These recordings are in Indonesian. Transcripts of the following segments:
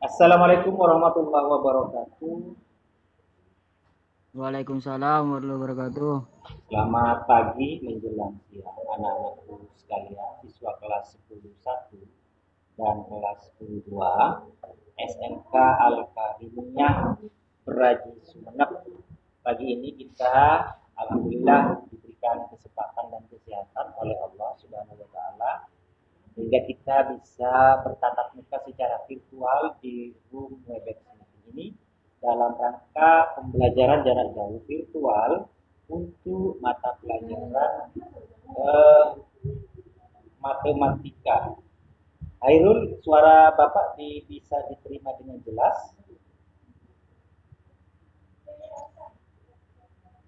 Assalamualaikum warahmatullahi wabarakatuh. Waalaikumsalam warahmatullahi wabarakatuh. Selamat pagi menjelang siang anak-anakku sekalian, siswa kelas 10.1 dan kelas 10.2 SMK Al-Karimiyah Beraji Sumeneb. Pagi ini kita alhamdulillah diberikan kesempatan dan kesehatan oleh Allah Subhanahu wa taala sehingga kita bisa bertatap muka secara virtual di room Webex ini dalam rangka pembelajaran jarak jauh virtual untuk mata pelajaran eh, matematika. Hairul, suara Bapak bisa diterima dengan jelas?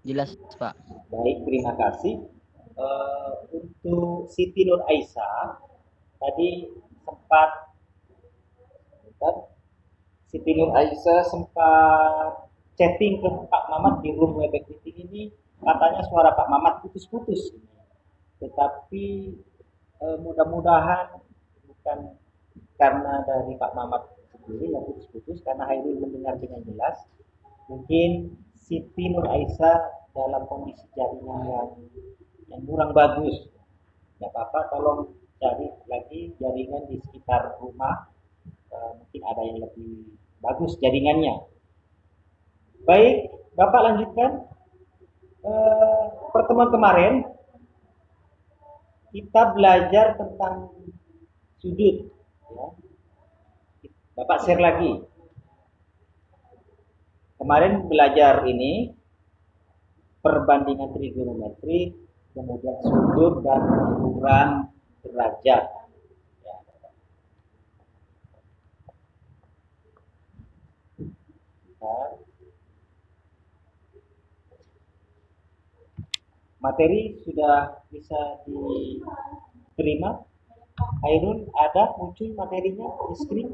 Jelas, Pak. Baik, terima kasih. Untuk Siti Nur Aisyah, tadi sempat bentar, Siti Nur Aisyah sempat chatting ke Pak Mamat di room Webex meeting ini, katanya suara Pak Mamat putus-putus. Tetapi mudah-mudahan bukan karena dari Pak Mamat sendiri yang putus-putus, karena Hairul mendengar dengan jelas. Mungkin Siti Nur Aisyah dalam kondisi jaringan yang kurang bagus. Tidak apa-apa, tolong cari lagi jaringan di sekitar rumah. Mungkin ada yang lebih bagus jaringannya. Baik, Bapak lanjutkan. Pertemuan kemarin kita belajar tentang sudut. Ya. Bapak share lagi. Kemarin belajar ini perbandingan trigonometri, kemudian sudut dan ukuran derajat. Ya. Nah, materi sudah bisa diterima. Hairul, ada muncul materinya di screen?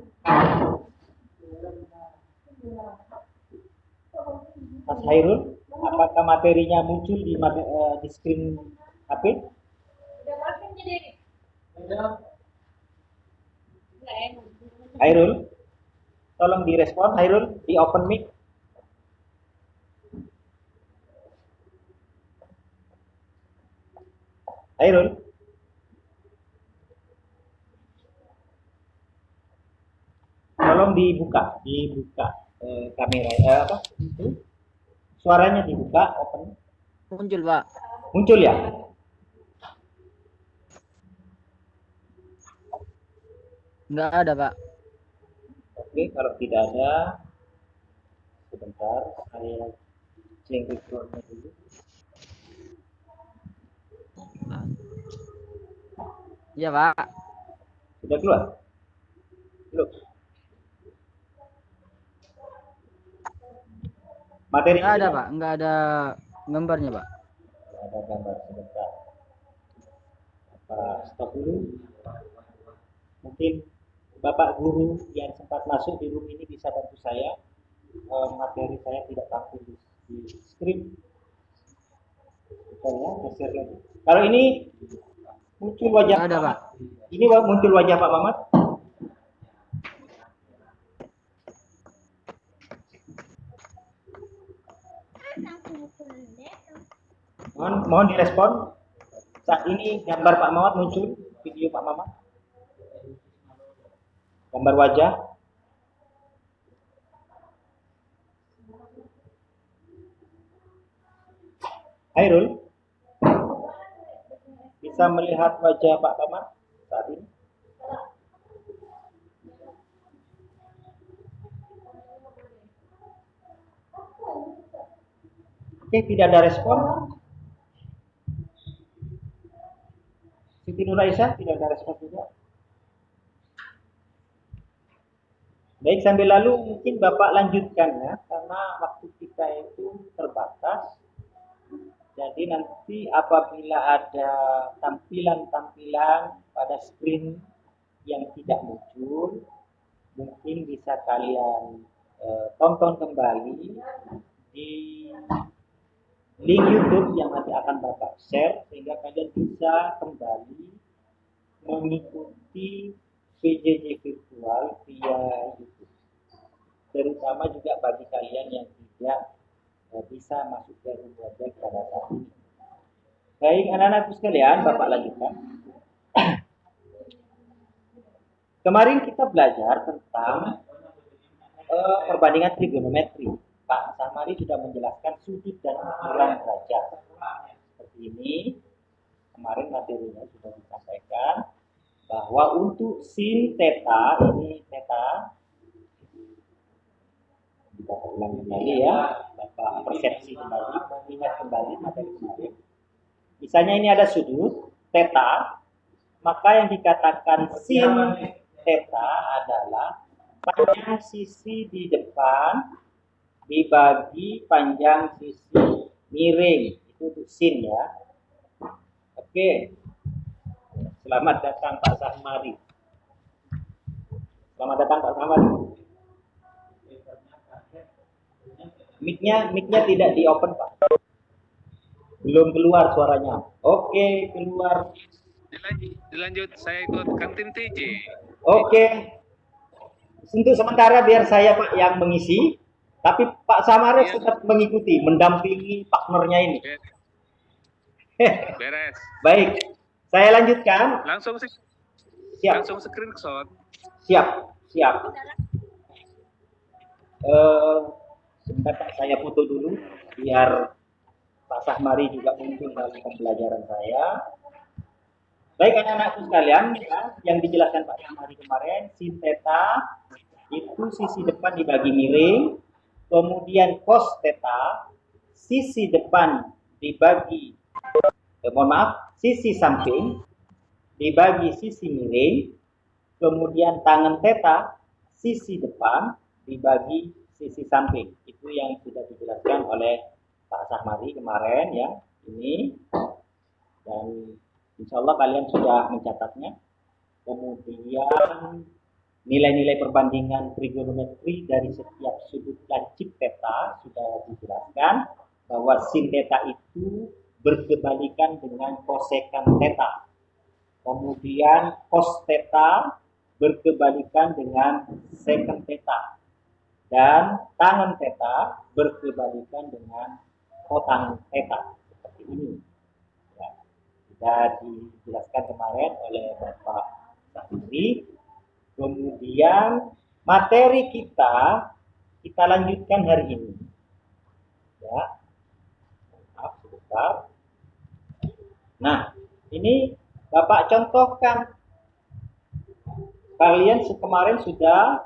Mas Hairul, apakah materinya muncul di screen HP? Hairul, tolong direspon. Hairul, di open mic. Hairul, tolong dibuka kamera apa? Itu suaranya dibuka, open. Muncul, Pak. Muncul ya? Enggak ada, Pak. Oke, kalau tidak ada, sebentar saya cek recordnya dulu. Iya, Pak. Sudah keluar? Belum. Materi Enggak ada, sudah? Pak. Enggak ada gambarnya, Pak. Ada gambar sebentar. Stop dulu. Mungkin Bapak guru yang sempat masuk di room ini bisa bantu saya. Materi saya tidak tampil di screen. Bentar ya, saya share lagi. Kalau ini muncul wajah Enggak Pak ada, Mamat. Pak. Ini muncul wajah Pak Mamat. Mohon direspon. Saat ini gambar Pak Mamat muncul, video Pak Mamat, gambar wajah. Hairul, bisa melihat wajah Pak Mamat saat ini? Oke, tidak ada respon. Siti Nur Aisyah tidak ada respon juga. Baik, sambil lalu mungkin Bapak lanjutkan ya, karena waktu kita itu terbatas. Jadi nanti apabila ada tampilan-tampilan pada screen yang tidak muncul, mungkin bisa kalian tonton kembali di link YouTube yang nanti akan Bapak share sehingga kalian bisa kembali mengikuti PJJ virtual via YouTube. terutama juga bagi kalian yang tidak bisa masuk ke Rubuadek pada saat ini. Baik, anak-anakku sekalian, Bapak lanjutkan. Kemarin kita belajar tentang perbandingan trigonometri. Pak Samari sudah menjelaskan sudut dan ukuran derajat. Seperti ini, kemarin materinya sudah disampaikan bahwa untuk sin theta, ini theta, kita ulang kembali ya, Bapak persepsi kembali, mengingat kembali materi kemarin. Misalnya ini ada sudut theta, maka yang dikatakan sin theta adalah panjang sisi di depan dibagi panjang sisi miring. Itu untuk sin ya. Oke. Selamat datang Pak Sahmari. Selamat datang Pak Sahmari. Mic-nya tidak di open Pak. Belum keluar suaranya. Oke, keluar. Dilanjut, saya ikut kantin TJ. Oke. Untuk sementara biar saya Pak yang mengisi, tapi Pak Samares tetap mengikuti, mendampingi partnernya ini. Beres. Baik, saya lanjutkan. Langsung Siap. Langsung screenshot. Siap. Sebentar Pak, saya foto dulu biar Pak Sahmari juga muncul dalam pembelajaran saya. Baik anak-anakku sekalian, ya, yang dijelaskan Pak Sahmari kemarin, sin theta itu sisi depan dibagi miring, kemudian cos theta sisi depan dibagi sisi samping dibagi sisi miring, kemudian tangen theta sisi depan dibagi sisi samping. Itu yang sudah dijelaskan oleh Pak Sahmari kemarin ya, ini, dan insya Allah kalian sudah mencatatnya. Kemudian nilai-nilai perbandingan trigonometri dari setiap sudut lancip theta sudah dijelaskan, bahwa sin theta itu berkebalikan dengan kosekan theta. Kemudian cos theta berkebalikan dengan secant theta. Dan tangen theta berkebalikan dengan kotangen theta. Seperti ini. Ya, sudah dijelaskan kemarin oleh Bapak Sahmari. Kemudian materi kita lanjutkan hari ini. Ya. Maaf sebentar. Nah, ini Bapak contohkan. Kalian kemarin sudah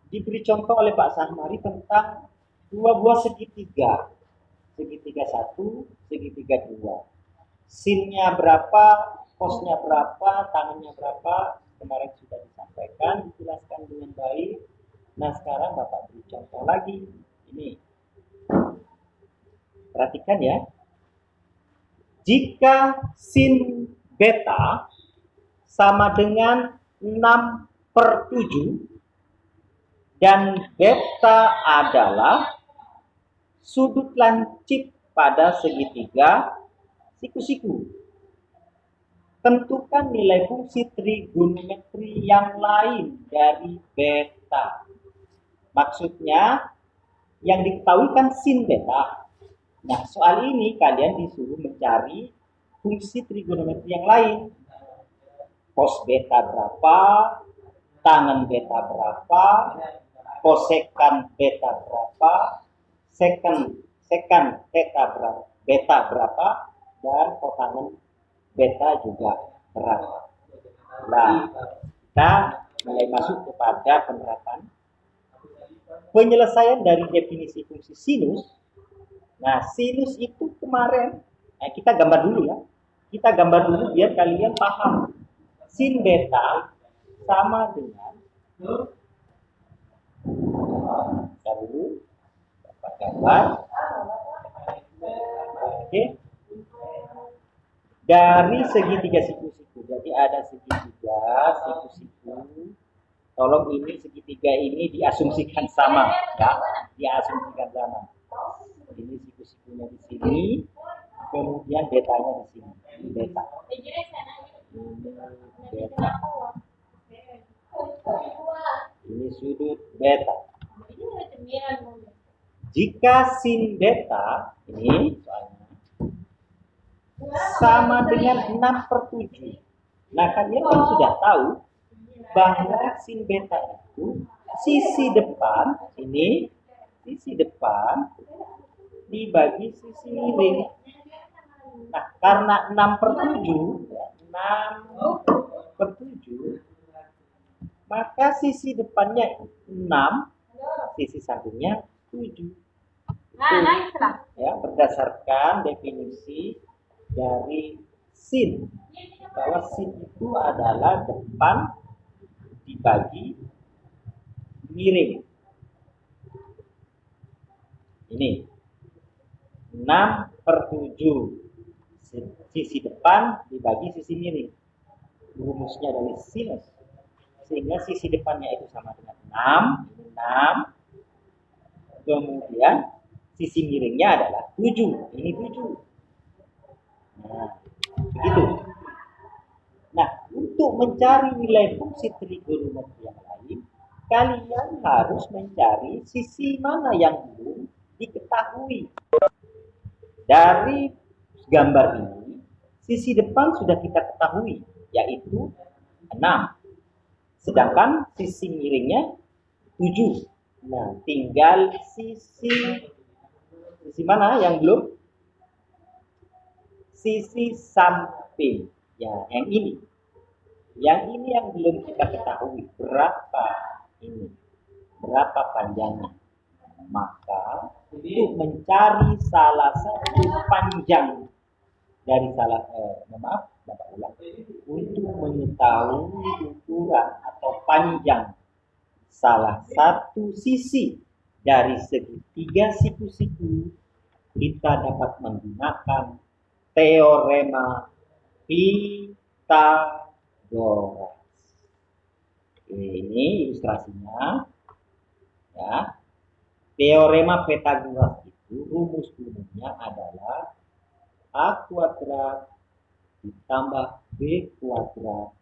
diberi contoh oleh Pak Sahmari tentang dua buah segitiga. Segitiga 1, segitiga 2. Sinnya berapa, cosnya berapa, tangannya berapa, kemarin sudah disampaikan, dijelaskan dengan baik. Nah sekarang Bapak beri contoh lagi. Ini, perhatikan ya. Jika sin beta sama dengan 6/7 dan beta adalah sudut lancip pada segitiga siku-siku. Tentukan nilai fungsi trigonometri yang lain dari beta. Maksudnya yang diketahui kan sin beta. Nah, soal ini kalian disuruh mencari fungsi trigonometri yang lain. Cos beta berapa, tangen beta berapa, kosekan beta berapa, secant theta berapa, beta berapa, dan kotangen beta juga berapa. Nah, kita mulai masuk kepada penerapan penyelesaian dari definisi fungsi sinus. Nah, sinus itu kemarin, kita gambar dulu ya. Kita gambar dulu biar kalian paham. Sin beta sama dengan dulu dapat gambar. Oke. Dari segitiga siku-siku. Jadi ada segitiga siku-siku. Tolong ini segitiga ini diasumsikan sama ya. Diasumsikan sama. Ini siku-sikunya di sini, kemudian betanya di sini. Ini beta. Ini beta. Ini sudut beta. Jika sin beta, ini soalnya, sama dengan 6/7. Nah, kalian kan sudah tahu bahwa sin beta itu sisi depan, ini sisi depan dibagi sisi miring. Nah, karena 6/7, 6/7, maka sisi depannya 6, sisi sampingnya 7. Ya, berdasarkan definisi dari sin, bahwa sin itu adalah depan dibagi miring. Ini 6/7, sisi depan dibagi sisi miring. Rumusnya dari sinus, sehingga sisi depannya itu sama dengan 6, kemudian sisi miringnya adalah 7, ini 7. Nah, begitu. Nah, untuk mencari nilai fungsi trigonometri yang lain, kalian harus mencari sisi mana yang belum diketahui. Dari gambar ini, sisi depan sudah kita ketahui, yaitu 6. Sedangkan sisi miringnya 7. Nah, tinggal sisi mana yang belum? Sisi samping. Ya, yang ini. Yang ini yang belum kita ketahui. Berapa panjangnya. Maka, untuk mencari salah satu panjang dari untuk mengetahui ukuran atau panjang salah satu sisi dari segitiga siku-siku, kita dapat menggunakan teorema Pythagoras. Ini ilustrasinya, ya. Teorema Pythagoras itu rumus umumnya adalah A kuadrat ditambah B kuadrat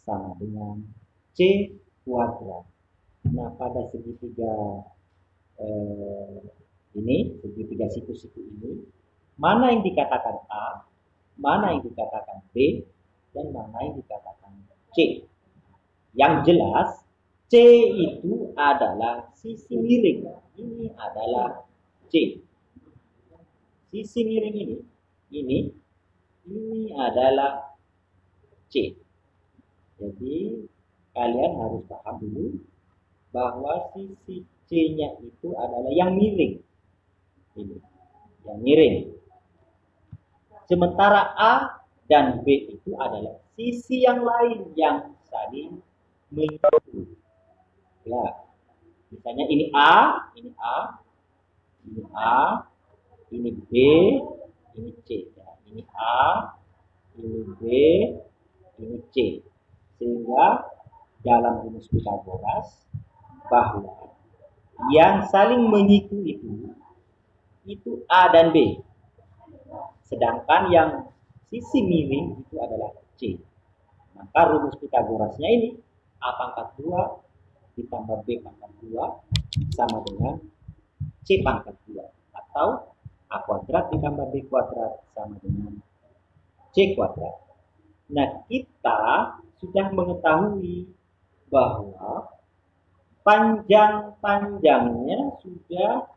sama dengan C kuadrat. Nah, pada segitiga segitiga siku-siku ini, mana yang dikatakan A, mana yang dikatakan B, dan mana yang dikatakan C. Yang jelas, C itu adalah sisi miring. Ini adalah C. Sisi miring ini adalah C. Jadi, kalian harus paham dulu bahwa sisi C-nya itu adalah yang miring. Ini, yang miring. Sementara A dan B itu adalah sisi yang lain yang saling menyatu. Ya, misalnya ini A, ini A, ini A, ini B, ini C. Ya, ini A, ini B, ini C. Sehingga dalam rumus Pythagoras, bahwa yang saling menyiku itu A dan B. Sedangkan yang sisi miring itu adalah C. Maka rumus Pythagorasnya ini A pangkat 2 ditambah B pangkat 2 sama dengan C pangkat 2. Atau A kuadrat ditambah B kuadrat sama dengan C kuadrat. Nah, kita sudah mengetahui bahwa panjangnya sudah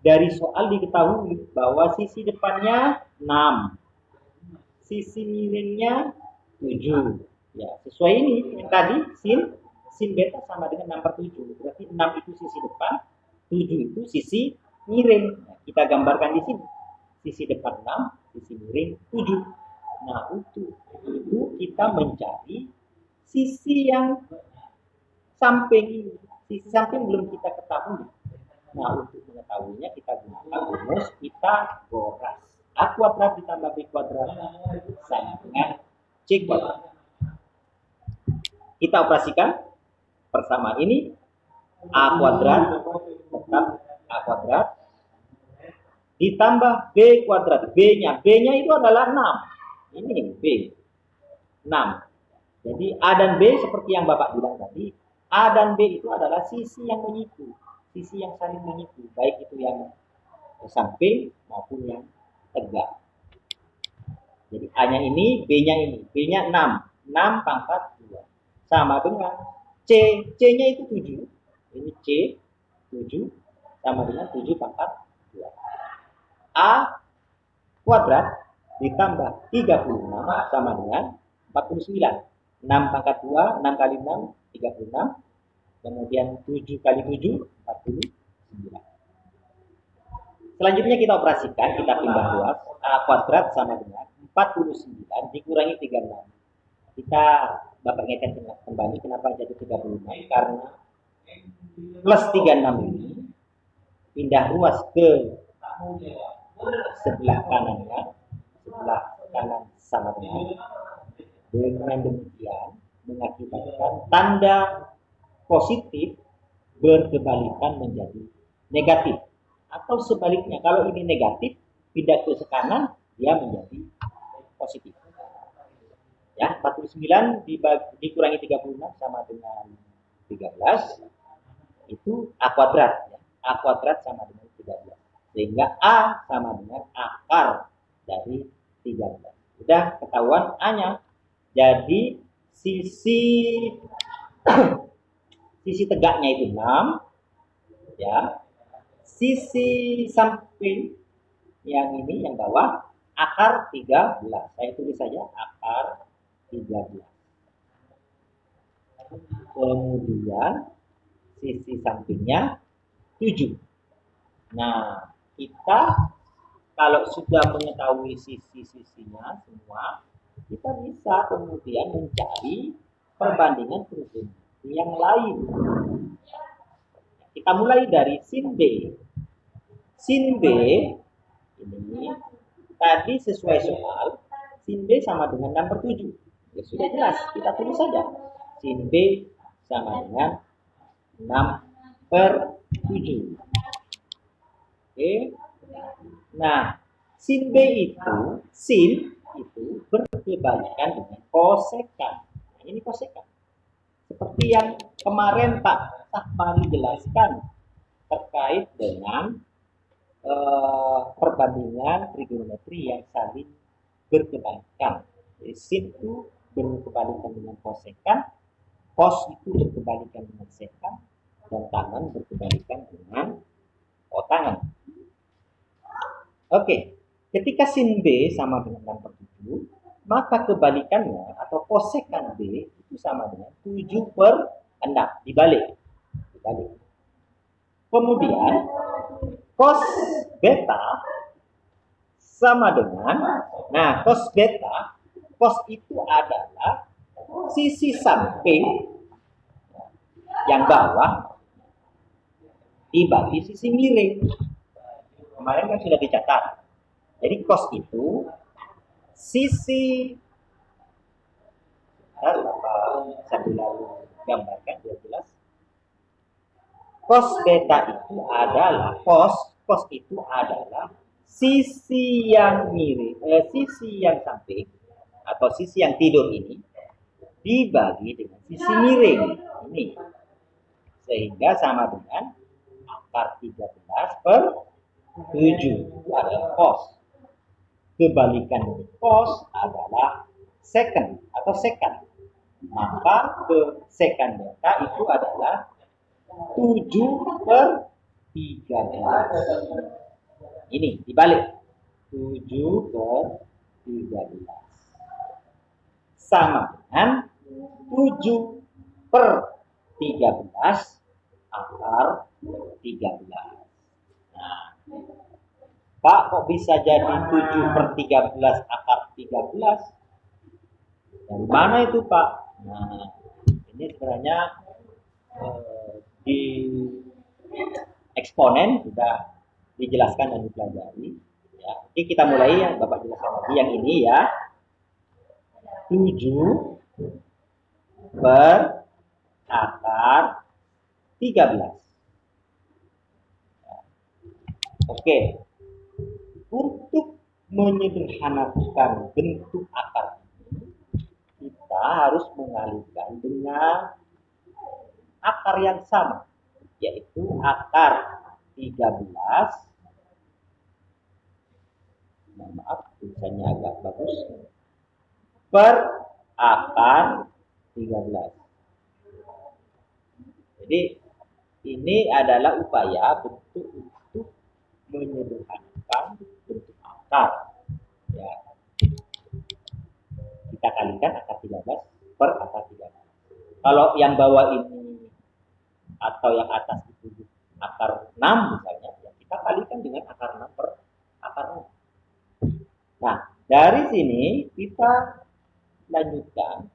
dari soal diketahui bahwa sisi depannya 6, sisi miringnya 7. Ya, sesuai ini tadi sin beta sama dengan 6/7. Berarti 6 itu sisi depan, 7 itu sisi miring. Nah, kita gambarkan di sini. Sisi depan 6, sisi miring 7. Nah, untuk itu kita mencari sisi yang samping ini. Sisi samping belum kita ketahui. Nah, untuk mengetahuinya kita gunakan rumus Pythagoras. A kuadrat ditambah B kuadrat sama dengan C kuadrat. Kita operasikan persamaan ini. A kuadrat tetap A kuadrat ditambah B kuadrat. B-nya itu adalah 6. Ini B. 6. Jadi A dan B seperti yang Bapak bilang tadi, A dan B itu adalah sisi yang menyiku, sisi yang saling menyiku, baik itu yang samping maupun yang tegak. Jadi A-nya ini, B-nya ini. B-nya 6. 6 pangkat 2. Sama dengan C. C-nya itu 7. Ini C, 7. Sama dengan 7 pangkat 2. A kuadrat ditambah 36 sama dengan 49. 6 pangkat 2, 6 kali 6, 36. Kemudian 7 kali 7, 49. Selanjutnya kita operasikan, kita pindah ruas. A kuadrat sama dengan 49 dikurangi 36. Kita Bapak ingatkan kembali kenapa jadi 36, karena plus 36 ini pindah ruas ke sebelah kanannya, sebelah kanan sama dengan demikian mengakibatkan tanda positif berkebalikan menjadi negatif, atau sebaliknya, kalau ini negatif pindah ke kanan dia menjadi positif. Ya, 49 dikurangi 36 sama dengan 13, itu A kuadrat. Ya. A kuadrat sama dengan 13. Sehingga A sama dengan akar dari 13. Sudah ketahuan A-nya. Jadi sisi sisi tegaknya itu 6. Ya. Sisi samping yang ini, yang bawah, akar 13. Saya tulis saja akar 13. Kemudian sisi sampingnya 7. Nah, kita kalau sudah mengetahui sisi-sisinya semua, kita bisa kemudian mencari perbandingan trigonometri yang lain. Kita mulai dari sin B. Sin B ini tadi sesuai soal, sin B sama dengan 6/7. Ya sudah jelas, kita tulis saja. Sin B sama dengan 6/7. Oke. Nah, sin B itu berkebalikan dengan kosekan. Nah, ini kosekan. Seperti yang kemarin Pak Sahmani jelaskan terkait dengan perbandingan trigonometri yang saling berkebalikan. Jadi sin itu berkebalikan dengan kosekan, cos itu berkebalikan dengan sekan, dan tangan berkebalikan dengan tangan. Oke, ketika sin B sama dengan 6/7, maka kebalikannya atau kosekan B itu sama dengan 7/6, dibalik. Kemudian cos beta sama dengan, nah cos beta, cos itu adalah sisi samping yang bawah dibagi sisi miring. Kemarin kan sudah dicatat. Jadi cos itu sisi, sambil lalu gambarkan biar jelas. Cos beta itu adalah cos itu adalah sisi yang miring, sisi yang samping atau sisi yang tidur ini dibagi dengan sisi miring ini, sehingga sama dengan akar 13/7. Itu adalah cos. Kebalikan dari cos adalah secant atau sekan. Maka ke sekan beta itu adalah 7/13. Ini dibalik. 7/13 sama dengan 7/13 akar 13. Nah, Pak, kok bisa jadi 7/13 akar 13? Dari mana itu, Pak? Nah, ini sebenarnya di eksponen sudah dijelaskan dan dipelajari. Ya. Oke, kita mulai yang Bapak jelaskan lagi yang ini ya. 7/13. Oke. Untuk menyederhanakan bentuk akar ini, kita harus mengalihkan dengan akar yang sama, yaitu akar 13. Maaf, tulisannya agak bagus. Per akar 13. Jadi ini adalah upaya bentuk untuk menyederhanakan bentuk akar. Ya. Kita kalikan akar 13 per akar 13. Kalau yang bawah ini atau yang atas itu akar 6 misalnya, ya kita kalikan dengan akar 6 per akar 6. Nah, dari sini kita lanjutkan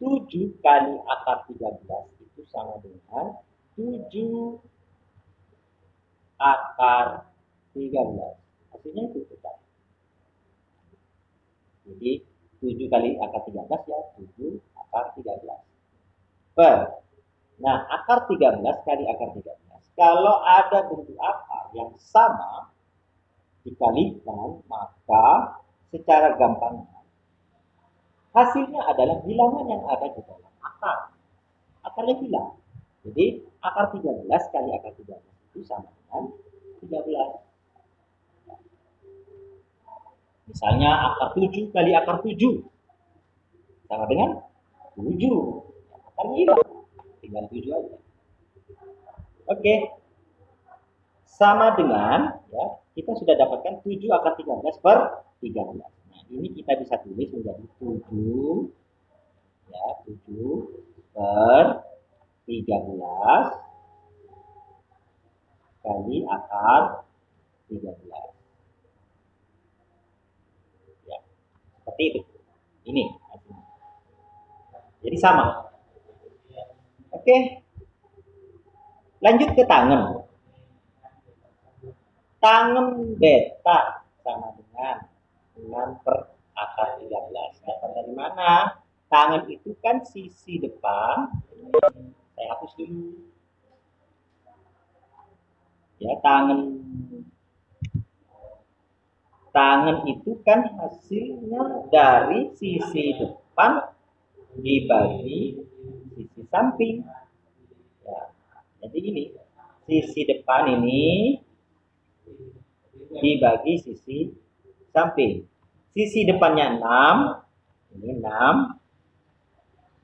7 kali akar 13 itu sama dengan 7 akar 13. Hasilnya itu tetap. Jadi 7 kali akar 13 ya 7 akar 13. Per. Nah, akar 13 kali akar 13. Kalau ada bentuk akar yang sama dikalikan, maka secara gampang hasilnya adalah bilangan yang ada di dalam akar. Akarnya hilang. Jadi akar 13 kali akar 13 itu sama dengan 13. Misalnya akar 7 kali akar 7 sama dengan 7. Akarnya hilang. Tinggal 7 aja. Oke. Sama dengan ya, kita sudah dapatkan 7 akar 13 per 13. Nah, ini kita bisa tulis menjadi 7 ya, 7 per 13 kali akar 13. Ya, seperti itu. Ini. Jadi sama. Oke. Lanjut ke tangen. Tangen beta sama dengan 6 per akar 13. Dapat dari mana? Tangen itu kan sisi depan. Saya hapus dulu. Ya, tangen itu kan hasilnya dari sisi depan dibagi sisi samping. Ya, jadi ini sisi depan ini dibagi sisi samping. Sisi depannya 6, ini 6.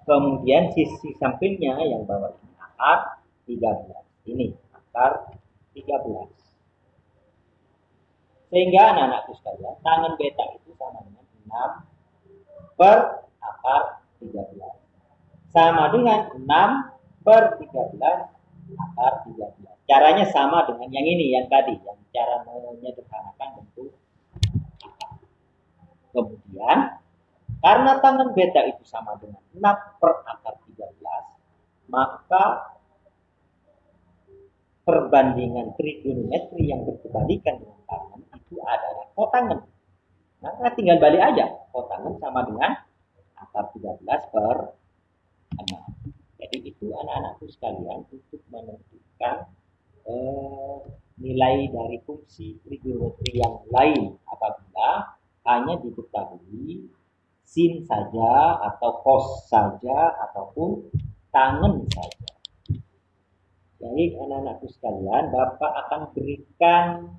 Kemudian sisi sampingnya yang bawah ini akar 13. Ini akar 13. Sehingga anak-anakku sekalian, tangen beta itu sama dengan 6 per akar 13. Sama dengan 6 per 13 akar 13. Caranya sama dengan yang ini, yang tadi, yang cara menyederhanakan bentuk akar. Kemudian, karena tangen beta itu sama dengan 6 per akar 13, maka perbandingan trigonometri yang berkebalikan dengan tangen itu adalah kotangen. Maka tinggal balik aja. Kotangen sama dengan akar 13 per 6. Jadi itu anak-anakku sekalian untuk menentukan nilai dari fungsi trigonometri yang lain apabila hanya diketahui sin saja atau cos saja ataupun tangen saja. Baik anak-anakku sekalian, Bapak akan berikan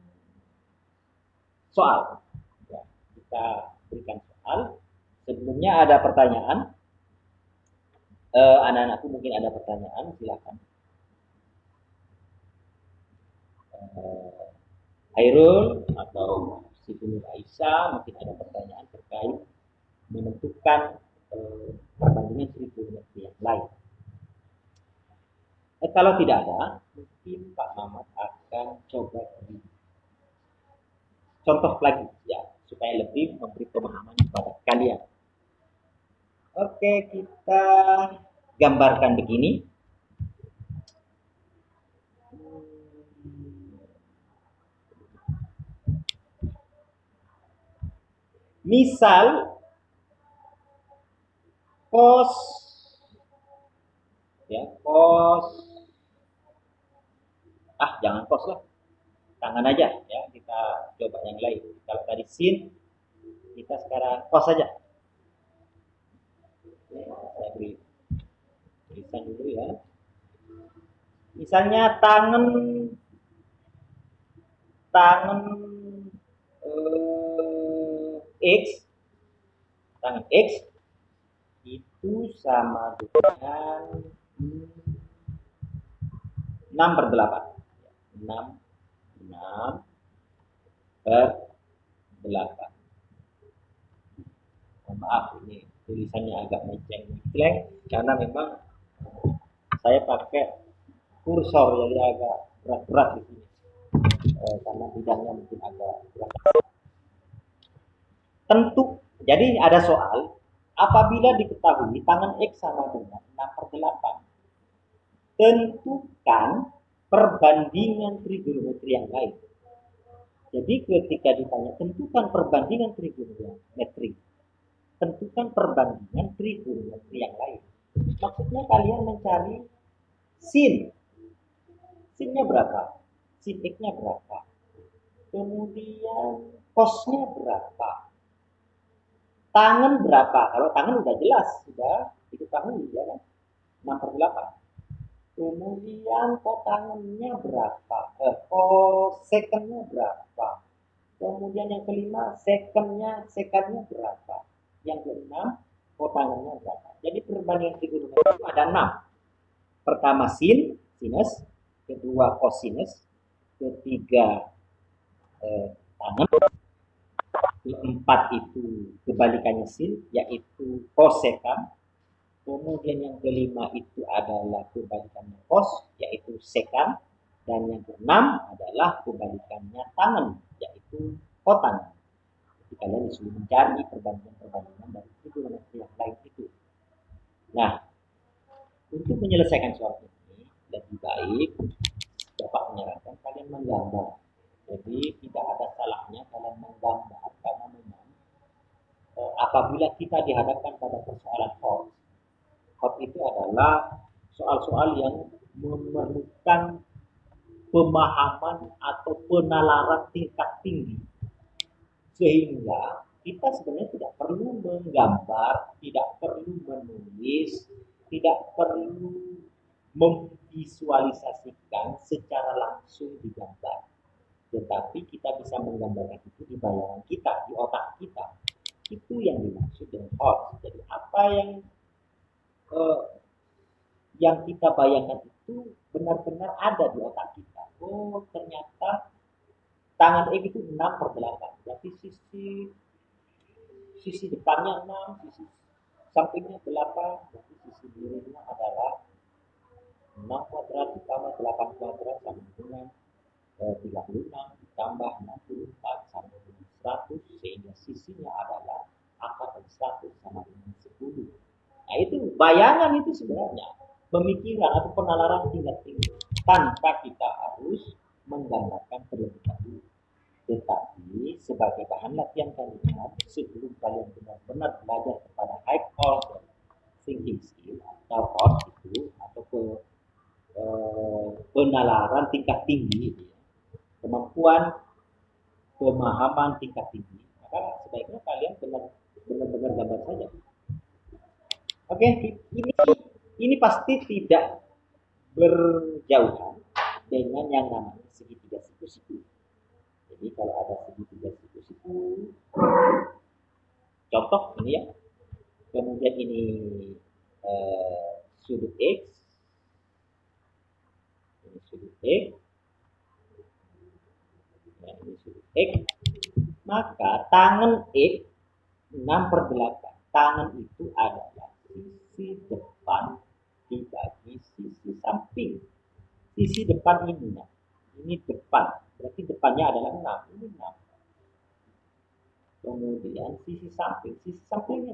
soal. Ya, kita berikan soal. Sebelumnya ada pertanyaan. Anak-anakku mungkin ada pertanyaan, silakan. Hairul atau Siti Nur Aisyah mungkin ada pertanyaan terkait menentukan perbandingan trigonometri yang lain. Kalau tidak ada, mungkin Pak Mamat akan coba contoh lagi ya supaya lebih memberi pemahaman kepada kalian. Oke, kita gambarkan begini. Misal cos ya, cos jangan cos lah. Tangan aja ya, kita coba yang lain. Kalau tadi sin, kita sekarang cos saja. Saya beri tulisan dulu ya. Misalnya tangan tangan X, tangan X itu sama dengan 6 per 8. 6 per 8. Maaf, ini tulisannya agak menceng-menceng karena memang saya pakai kursor jadi agak berat-berat di sini. Karena bidangnya mungkin agak berat. Tentu, jadi ada soal, apabila diketahui tangan X sama dengan 6 per 8, tentukan perbandingan trigonometri yang lain. Jadi ketika ditanya tentukan perbandingan trigonometri, tentukan perbandingan trigonometri yang lain. Maksudnya kalian mencari sin. Sinnya berapa? Sin X-nya berapa? Kemudian cos-nya berapa? Tangan berapa? Kalau tangan udah jelas, sudah diketahui ya kan? 6 per 8. Kemudian kotangannya berapa? Secondnya berapa? Kemudian yang kelima, secondnya berapa? Yang keenam, kotangannya berapa? Jadi perbandingan trigonometri itu ada 6. Pertama sinus, kedua kosinus, ketiga tangan, keempat itu kebalikannya sin, yaitu kosekan. Kemudian yang kelima itu adalah kebalikannya kos, yaitu sekan. Dan yang keenam adalah kebalikannya tangan, yaitu kotan. Jadi kalian disuruh mencari perbandingan dari trigonometri yang lain itu. Nah, untuk menyelesaikan soal ini lebih baik Bapak menyarankan kalian menggambar. Jadi tidak ada salahnya kalian menggambar karena memang apabila kita dihadapkan pada persoalan hot itu adalah soal-soal yang memerlukan pemahaman atau penalaran tingkat tinggi, sehingga kita sebenarnya tidak perlu menggambar, tidak perlu menulis, tidak perlu memvisualisasikan secara langsung di gambar, tetapi kita bisa menggambarkan itu di bayangan kita, di otak kita. Itu yang dimaksud dengan hot. Jadi apa yang kita bayangkan itu benar-benar ada di otak kita. Oh, ternyata tangan X itu 6 per 8. Berarti sisi depannya 6, sisi sampingnya 8. Berarti sisi miringnya adalah 6 kuadrat ditambah 8 kuadrat sama dengan 36 ditambah 64 sama dengan 100, sehingga sisinya adalah akar dari 100 sama dengan 10. Nah, itu bayangan itu sebenarnya pemikiran atau penalaran tingkat tinggi tanpa kita harus menggambarkan terlebih dahulu. Tetapi sebagai bahan latihan kalian sebelum kalian benar-benar belajar kepada high order thinking skill atau HOT itu atau penalaran tingkat tinggi, kemampuan pemahaman tingkat tinggi, maka sebaiknya kalian benar-benar gambar saja. Oke, ini pasti tidak berjauhan dengan yang namanya segitiga siku-siku. Jadi kalau ada segitiga siku-siku, contoh ini ya, kemudian ini sudut X, ini sudut X, nah, ini sudut X, maka tangan X 6 per 8. Tangan itu adalah sisi depan dibagi sisi samping. Sisi depan ini, nah, ini depan, berarti depannya adalah 6, ini 6. Kemudian sisi sampingnya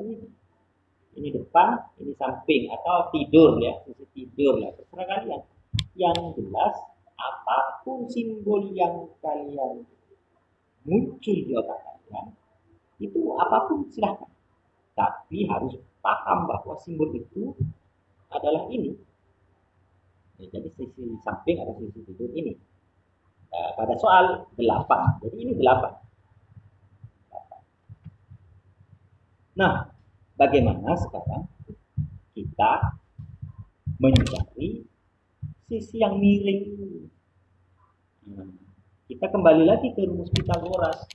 ini depan, ini samping, atau tidur ya, sisi tidur lah, terserah kalian. Yang jelas apapun simbol yang kalian muncul di otak kalian, itu apapun silahkan, tapi harus paham bahwa simbol itu adalah ini. Ya, jadi sisi samping atau sisi tidur ini. Pada soal 8, jadi ini 8. Nah, bagaimana sekarang kita mencari sisi yang miring ini. Kita kembali lagi ke rumus Pythagoras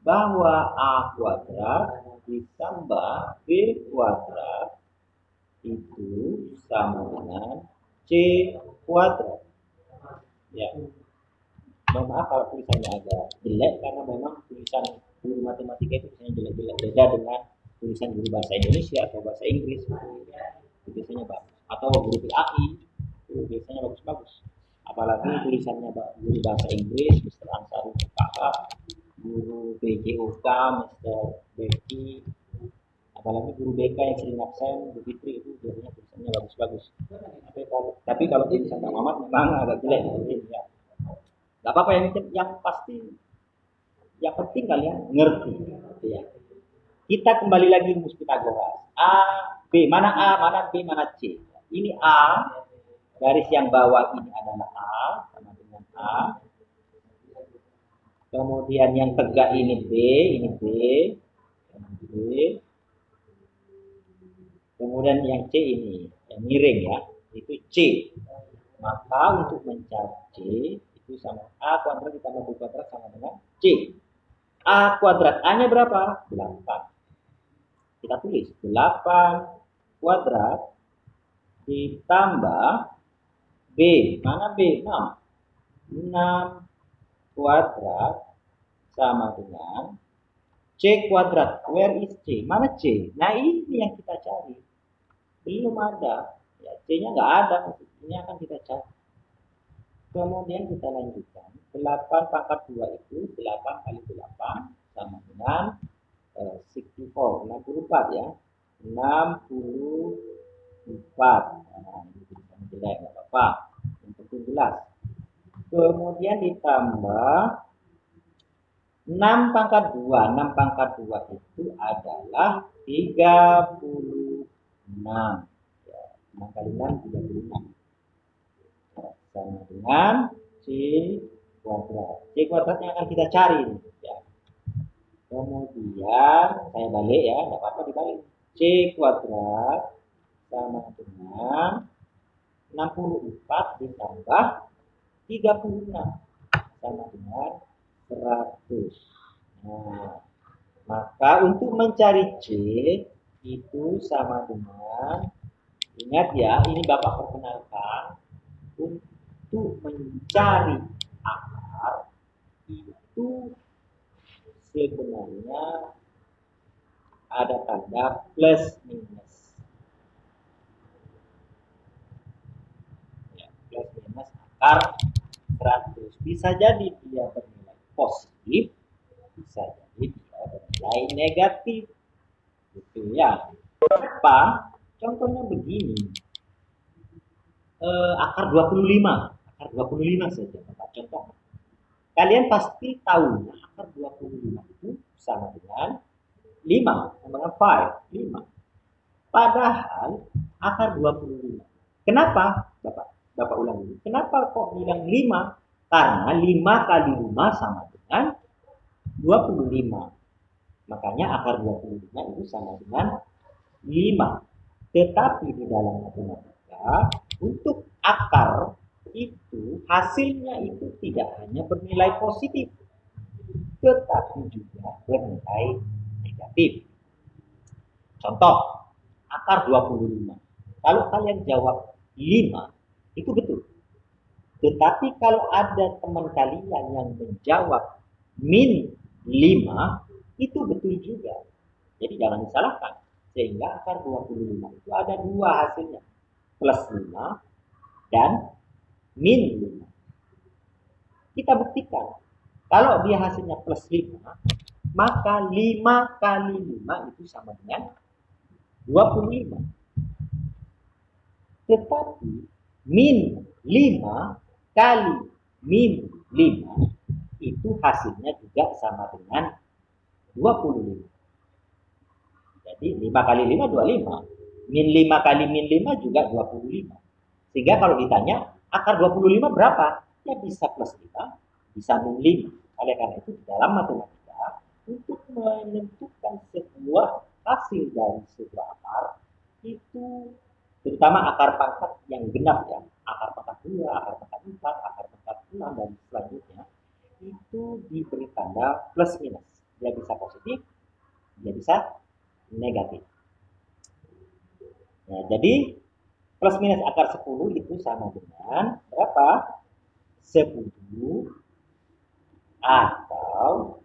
bahwa A kuadrat ditambah B kuadrat itu sama dengan C kuadrat. Ya, mohon maaf kalau tulisannya agak jelek karena memang tulisan guru matematika itu biasanya jelek-jelek, beda dengan tulisan guru bahasa Indonesia atau bahasa Inggris itu biasanya bagus, atau guru PAI itu biasanya bagus-bagus, apalagi tulisannya guru bahasa Inggris Mr. Ansari Kakak, guru BJOK Mr. Becky, apalagi guru BK yang sering absen Bu Fitri, itu biasanya tulisannya bagus-bagus. Tapi kalau tulisan Kak Mamat memang agak jelek ya. Gak apa-apa, yang pasti yang penting kalian ngerti ya. Kita kembali lagi rumus Pythagoras. A, B, mana A, mana B, mana C. Ini A, garis yang bawah ini adalah A, sama dengan A. Kemudian yang tegak ini B, ini B, B. Kemudian yang C ini, yang miring ya, itu C. Maka untuk mencari C, itu sama A kuadrat ditambah B kuadrat sama dengan C. A kuadrat, A-nya berapa? 8. Kita tulis 8 kuadrat ditambah B. Mana B? 6. 6 kuadrat sama dengan C kuadrat. Where is C? Mana C? Nah ini yang kita cari. Belum ada. Ya, C-nya nggak ada. Ini akan kita cari. Kemudian kita lanjutkan. 8 pangkat 2 itu 8 kali 8 sama dengan 64 ya. 64. Nah, ini tulisannya jelek, nggak apa-apa. Yang penting jelas. Kemudian ditambah 6 pangkat 2. 6 pangkat 2 itu adalah 36. Ya, 6 kali 6, 36. Sama dengan C kuadrat. C kuadrat yang akan kita cari. Ya. Kemudian saya balik ya, nggak apa-apa dibalik. C kuadrat sama dengan 64 ditambah 36 sama dengan 100. Nah, maka untuk mencari C itu sama dengan, ingat ya, ini Bapak perkenalkan, untuk mencari akar itu sebenarnya ada tanda plus minus. Ya, plus minus akar 100. Bisa jadi dia bernilai positif, bisa jadi dia bernilai negatif. Gitu ya. Apa? Contohnya begini. Akar 25. Akar 25 saja, Bapak contoh. Kalian pasti tahu akar 25 itu sama dengan 5, sama dengan 5. Padahal akar 25. Kenapa? Bapak ulang dulu. Kenapa kok bilang 5? Karena 5 kali 5 sama dengan 25. Makanya akar 25 itu sama dengan 5. Tetapi di dalam matematika, untuk akar itu hasilnya itu tidak hanya bernilai positif, tetapi juga bernilai negatif. Contoh, akar 25. Kalau kalian jawab 5, itu betul. Tetapi kalau ada teman kalian yang menjawab min 5, itu betul juga. Jadi jangan disalahkan. Sehingga akar 25 itu ada dua hasilnya. Plus 5 dan min 5. Kita buktikan. Kalau dia hasilnya plus 5, maka 5 kali 5 itu sama dengan 25. Tetapi min 5 kali min 5 itu hasilnya juga sama dengan 25. Jadi 5 kali 5, 25. Min 5 kali min 5 juga 25. Sehingga kalau ditanya, akar 25 berapa? Ya bisa plus 5, bisa min 5. Oleh karena itu, di dalam matematika, untuk menentukan sebuah hasil dari sebuah akar, itu terutama akar pangkat yang genap ya. akar pangkat 2, akar pangkat 4, akar pangkat 6, dan selanjutnya, itu diberi tanda plus minus. Dia bisa positif, dia bisa negatif. Nah, jadi plus minus akar 10 itu sama dengan berapa? 10 atau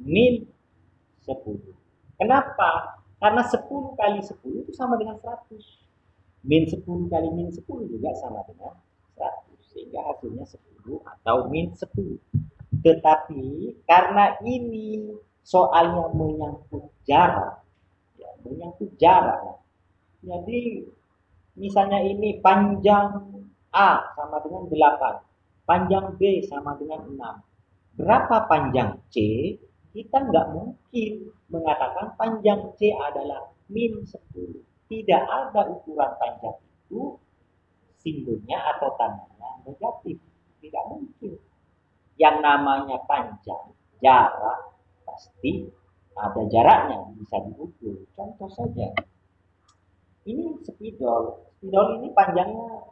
min 10. Kenapa? Karena 10 kali 10 itu sama dengan 100. Min 10 kali min 10 juga sama dengan 100. Sehingga hasilnya 10 atau min 10. Tetapi karena ini soalnya menyangkut jarak, ya, menyangkut jarak. Jadi misalnya ini panjang A sama dengan 8, panjang B sama dengan 6. Berapa panjang C? Kita nggak mungkin mengatakan panjang C adalah min 10. Tidak ada ukuran panjang itu simbolnya atau tandanya negatif. Tidak mungkin. Yang namanya panjang, jarak, pasti ada jaraknya, bisa diukur. Contoh saja, ini spidol. Spidol ini panjangnya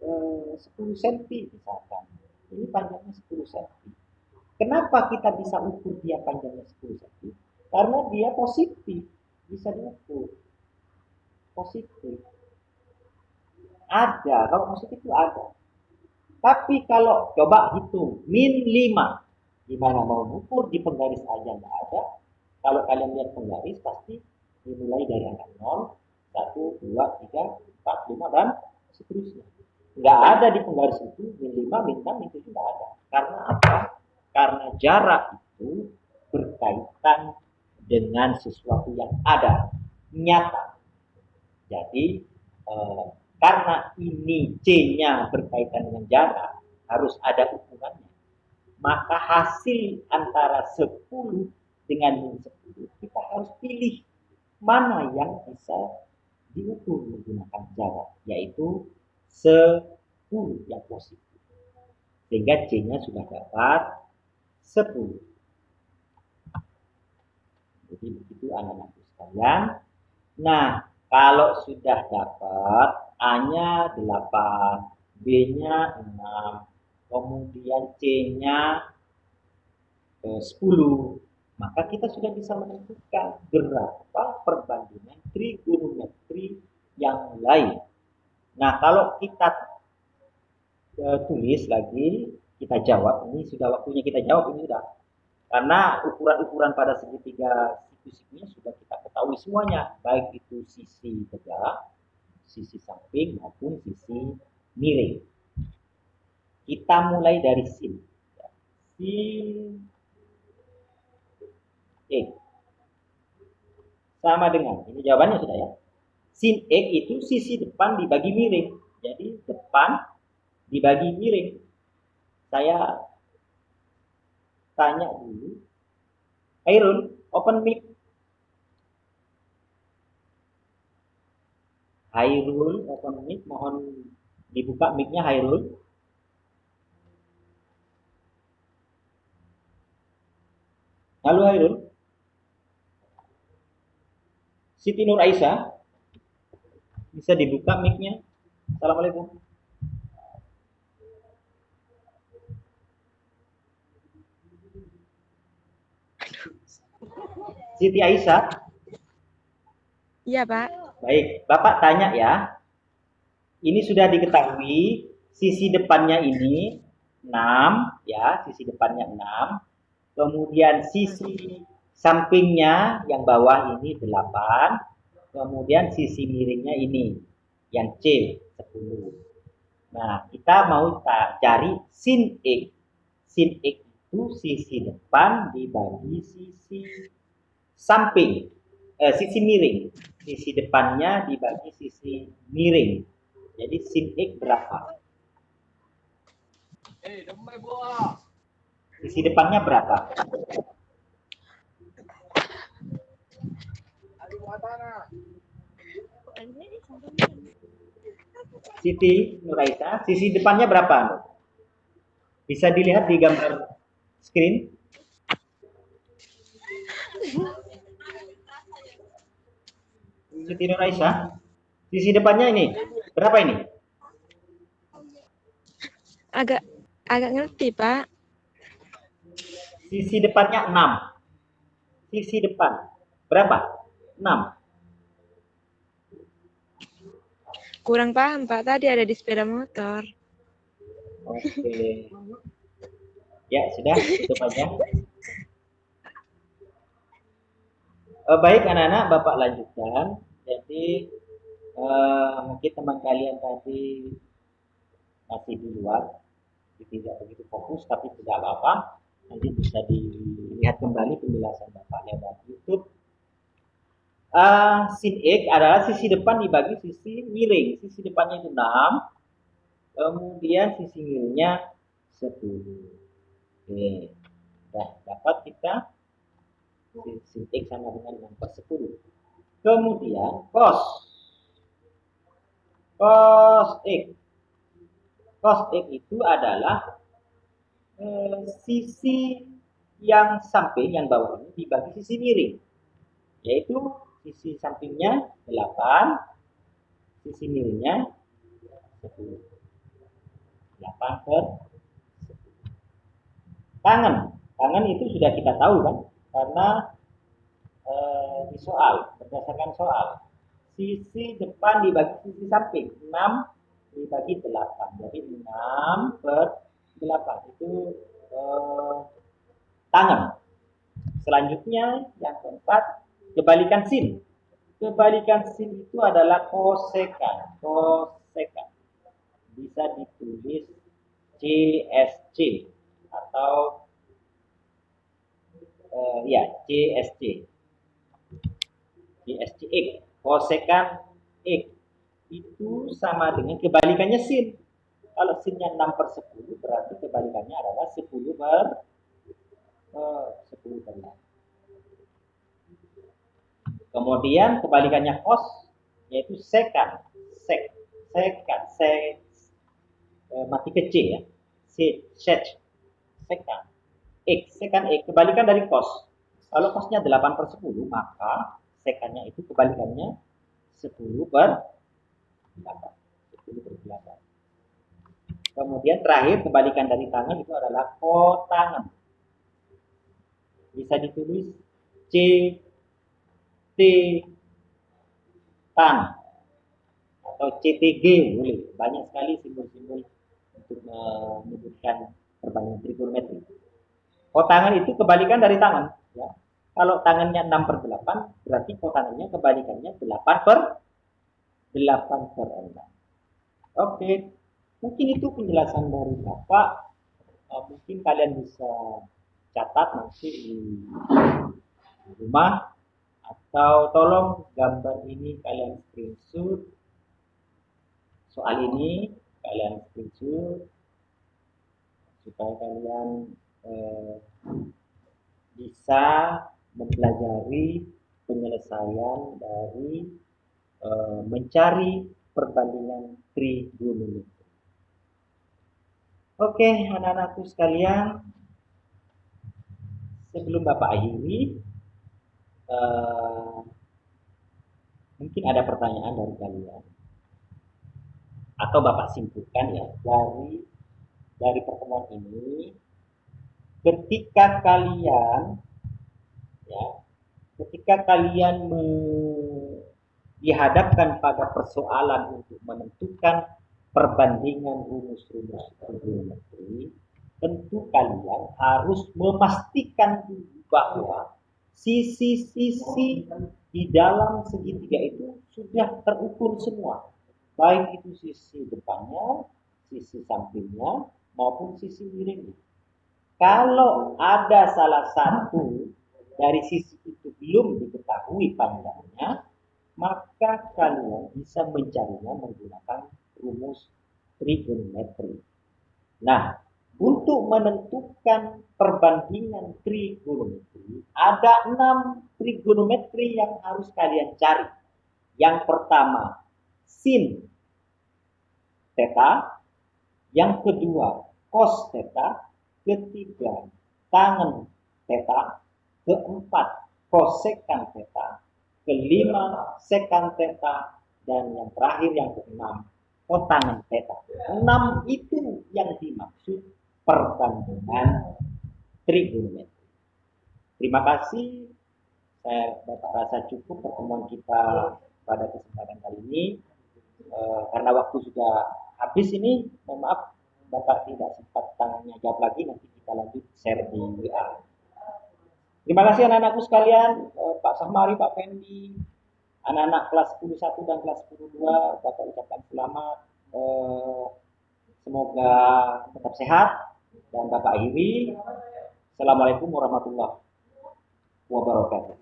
10 cm misalkan. Ini panjangnya 10 cm. Kenapa kita bisa ukur dia panjangnya 10 cm? Karena dia positif, bisa diukur. Positif. Ada, kalau positif itu ada. Tapi kalau coba hitung, min 5. Gimana mau ukur di penggaris aja nggak ada. Kalau kalian lihat penggaris, pasti dimulai dari angka 0, 1, 2, 3, 4, 5, dan seterusnya. Nggak ada di penggaris itu, min 5, min 6, itu nggak ada. Karena apa? Karena jarak itu berkaitan dengan sesuatu yang ada, nyata. Jadi karena ini C-nya berkaitan dengan jarak, harus ada ukurannya. Maka hasil antara 10 dengan min 10, kita harus pilih mana yang bisa diukur menggunakan jarak, yaitu 10 yang positif. Sehingga C-nya sudah dapat 10. Jadi begitu anak-anakku sekalian. Nah, kalau sudah dapat A-nya 8, B-nya 6, kemudian C-nya 10, maka kita sudah bisa menentukan berapa perbandingan trigonometri yang lain. Nah, kalau kita tulis lagi, kita jawab, ini sudah waktunya kita jawab, ini sudah. Karena ukuran-ukuran pada segitiga siku-sikunya sudah kita ketahui semuanya, baik itu sisi tegak, sisi samping maupun sisi miring. Kita mulai dari sin. Sin E sama dengan, ini jawabannya sudah ya. Sin E itu sisi depan dibagi miring. Jadi depan dibagi miring. Saya tanya dulu. Hairul, open mic. Hairul, open mic. Mohon dibuka mic-nya Hairul. Halo Hairul. Siti Nur Aisyah. Bisa dibuka mic-nya. Assalamualaikum. Siti Aisyah. Iya, Pak. Baik, Bapak tanya ya. Ini sudah diketahui sisi depannya ini 6 ya, sisi depannya 6. Kemudian sisi sampingnya yang bawah ini 8. Kemudian sisi miringnya ini yang C 10. Nah, kita mau cari sin X. Sin X itu sisi depan dibagi sisi samping, sisi miring. Sisi depannya dibagi sisi miring. Jadi sin X berapa? Sisi depannya berapa? Siti Nuraisa, sisi depannya berapa? Bisa dilihat di gambar screen. Siti Nuraisa, Sisi depannya ini berapa ini? Agak ngerti, Pak. Sisi depannya 6. Sisi depan berapa? 6. Kurang paham, Pak. Tadi ada di sepeda motor. Oke. Ya, sudah, tutup aja. Baik anak-anak, Bapak lanjutkan. Jadi mungkin teman kalian tadi masih di luar, tidak begitu fokus, tapi tidak apa-apa. Nanti bisa dilihat kembali penjelasan Bapak lewat YouTube. Sin X adalah sisi depan dibagi sisi miring. Sisi depannya itu 6, kemudian sisi miringnya 10. Oke, nah dapat kita sin X sama dengan 6/10. Kemudian cos X. Cos X itu adalah sisi yang samping, yang bawah ini dibagi sisi miring. Yaitu sisi sampingnya 8, sisi miringnya 10. 8/10. Tangan itu sudah kita tahu kan, karena di soal, berdasarkan soal, sisi depan dibagi sisi samping, 6 dibagi 8, jadi 6/8 itu tangan. Selanjutnya yang keempat, kebalikan sin. Kebalikan sin itu adalah kosekan. Kosekan bisa ditulis CSC atau CSC. CSC X. Kosekan X itu sama dengan kebalikannya sin. Kalau sinnya 6/10 berarti kebalikannya adalah 10/10. Kemudian kebalikannya cos yaitu sekan. Mati kecil ya. Sekan X. Sekan X kebalikan dari cos. Kalau cosnya 8/10 maka sekannya itu kebalikannya 10/8. 10/8. Kemudian terakhir kebalikan dari tangan itu adalah kotangan. Bisa ditulis C T tan atau CTG boleh. Banyak sekali simbol-simbol untuk menyebutkan perbandingan trigonometri. Kotangan itu kebalikan dari tangan. Ya. Kalau tangannya 6/8 berarti kotangannya kebalikannya 8/6. Oke, mungkin itu penjelasan dari Bapak. Mungkin kalian bisa catat nanti di rumah, atau tolong gambar ini kalian screenshot. Soal ini kalian screenshot supaya kalian bisa mempelajari penyelesaian dari mencari perbandingan trigonometri. Oke, anak-anakku sekalian, sebelum Bapak akhiri, mungkin ada pertanyaan dari kalian, atau Bapak simpulkan ya dari pertemuan ini. Ketika kalian dihadapkan pada persoalan untuk menentukan perbandingan rumus-rumus trigonometri, tentu kalian harus memastikan bahwa sisi-sisi di dalam segitiga itu sudah terukur semua, baik itu sisi depannya, sisi sampingnya, maupun sisi miringnya. Kalau ada salah satu dari sisi itu belum diketahui panjangnya, maka kalian bisa mencarinya menggunakan rumus trigonometri. Nah, untuk menentukan perbandingan trigonometri, ada 6 trigonometri yang harus kalian cari. Yang pertama, sin theta. Yang kedua, cos theta. Ketiga, tangen theta. Keempat, kosekan theta. Kelima, sekan theta. dan yang terakhir yang keenam, kotangan peta. 6 itu yang dimaksud pertandingan trigonometri. Terima kasih. Saya Bapak rasa cukup pertemuan kita pada kesempatan kali ini. Karena waktu sudah habis ini, mohon maaf Bapak tidak sempat tanya jawab lagi, nanti kita lanjut share di WA. Terima kasih anak-anakku sekalian, Pak Sahmari, Pak Fendi, anak-anak kelas 11 dan kelas 12, Bapak ucapkan selamat. Semoga tetap sehat, dan Bapak akhiri. Assalamualaikum warahmatullahi wabarakatuh.